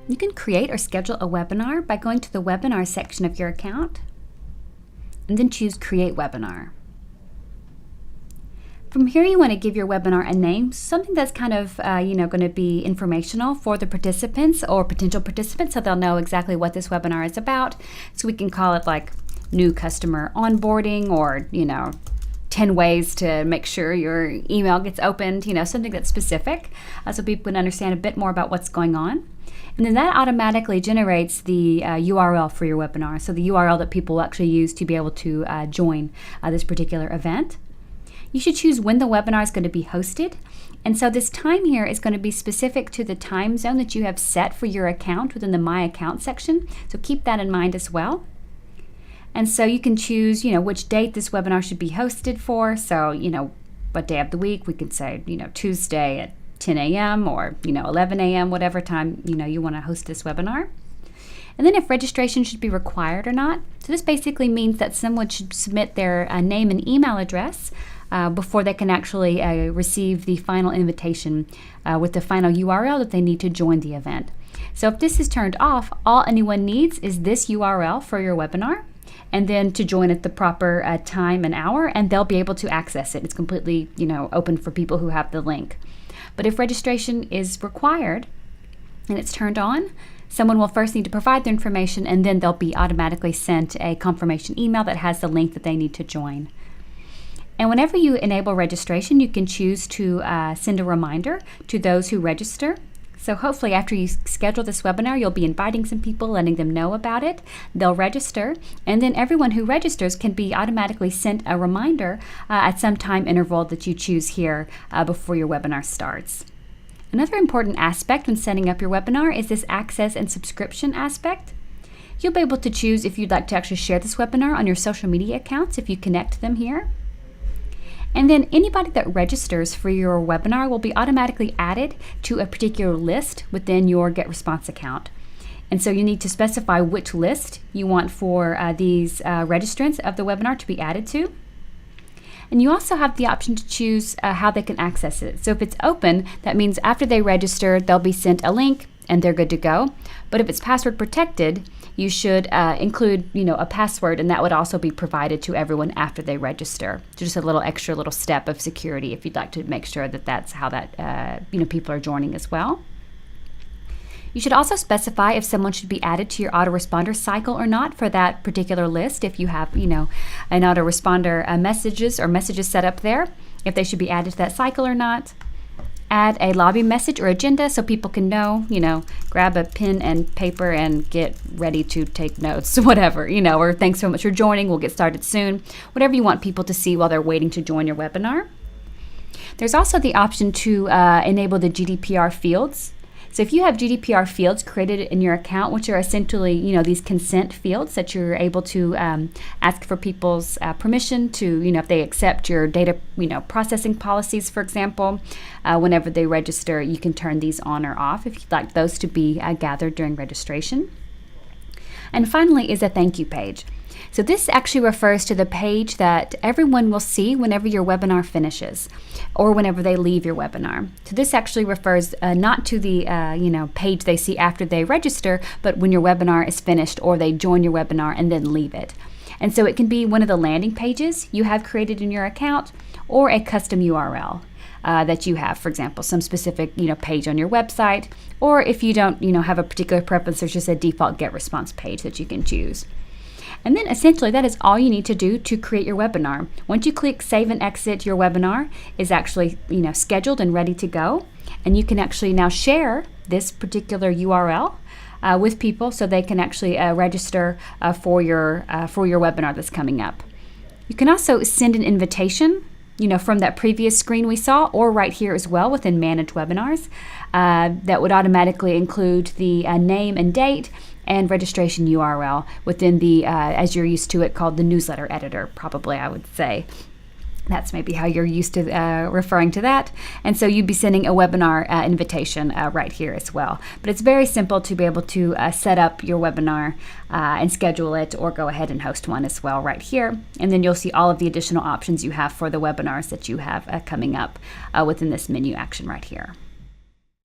You can create or schedule a webinar by going to the webinar section of your account and then choose Create Webinar. From here, you want to give your webinar a name, something that's kind of going to be informational for the participants or potential participants, so they'll know exactly what this webinar is about. So we can call it like new customer onboarding, or 10 ways to make sure your email gets opened, something that's specific, so people can understand a bit more about what's going on. And then that automatically generates the URL for your webinar, so the URL that people will actually use to be able to join this particular event. You should choose when the webinar is going to be hosted. And so this time here is going to be specific to the time zone that you have set for your account within the My Account section. So keep that in mind as well. And so you can choose, which date this webinar should be hosted for. So, what day of the week. We could say, Tuesday at 10 a.m. or, 11 a.m., whatever time, you want to host this webinar. And then if registration should be required or not. So this basically means that someone should submit their name and email address before they can actually receive the final invitation with the final URL that they need to join the event. So if this is turned off, all anyone needs is this URL for your webinar, and then to join at the proper time and hour, and they'll be able to access it. It's completely open for people who have the link. But if registration is required and it's turned on, someone will first need to provide their information, and then they'll be automatically sent a confirmation email that has the link that they need to join. And whenever you enable registration, you can choose to send a reminder to those who register. So hopefully after you schedule this webinar, you'll be inviting some people, letting them know about it. They'll register, and then everyone who registers can be automatically sent a reminder at some time interval that you choose here before your webinar starts. Another important aspect when setting up your webinar is this access and subscription aspect. You'll be able to choose if you'd like to actually share this webinar on your social media accounts if you connect them here. And then anybody that registers for your webinar will be automatically added to a particular list within your GetResponse account. And so you need to specify which list you want for these registrants of the webinar to be added to. And you also have the option to choose how they can access it. So if it's open, that means after they register, they'll be sent a link and they're good to go. But if it's password protected, you should include, a password, and that would also be provided to everyone after they register. So just a little extra little step of security if you'd like to make sure that that's how that people are joining as well. You should also specify if someone should be added to your autoresponder cycle or not for that particular list. If you have, an autoresponder messages set up there, if they should be added to that cycle or not. Add a lobby message or agenda so people can know, grab a pen and paper and get ready to take notes, whatever, or thanks so much for joining, we'll get started soon. Whatever you want people to see while they're waiting to join your webinar. There's also the option to enable the GDPR fields. So if you have GDPR fields created in your account, which are essentially, these consent fields that you're able to ask for people's permission to, if they accept your data, processing policies, for example, whenever they register, you can turn these on or off if you'd like those to be gathered during registration. And finally is a thank you page. So this actually refers to the page that everyone will see whenever your webinar finishes or whenever they leave your webinar. So this actually refers not to the page they see after they register, but when your webinar is finished or they join your webinar and then leave it. And so it can be one of the landing pages you have created in your account or a custom URL. That you have, for example, some specific page on your website, or if you don't have a particular preference, there's just a default GetResponse page that you can choose. And then essentially that is all you need to do to create your webinar. Once you click save and exit, your webinar is actually scheduled and ready to go, and you can actually now share this particular URL with people so they can actually register for your webinar that's coming up. You can also send an invitation from that previous screen we saw, or right here as well within Manage Webinars, that would automatically include the name and date and registration URL within the, as you're used to it, called the newsletter editor, probably I would say. That's maybe how you're used to referring to that. And so you'd be sending a webinar invitation right here as well. But it's very simple to be able to set up your webinar and schedule it, or go ahead and host one as well right here. And then you'll see all of the additional options you have for the webinars that you have coming up within this menu action right here.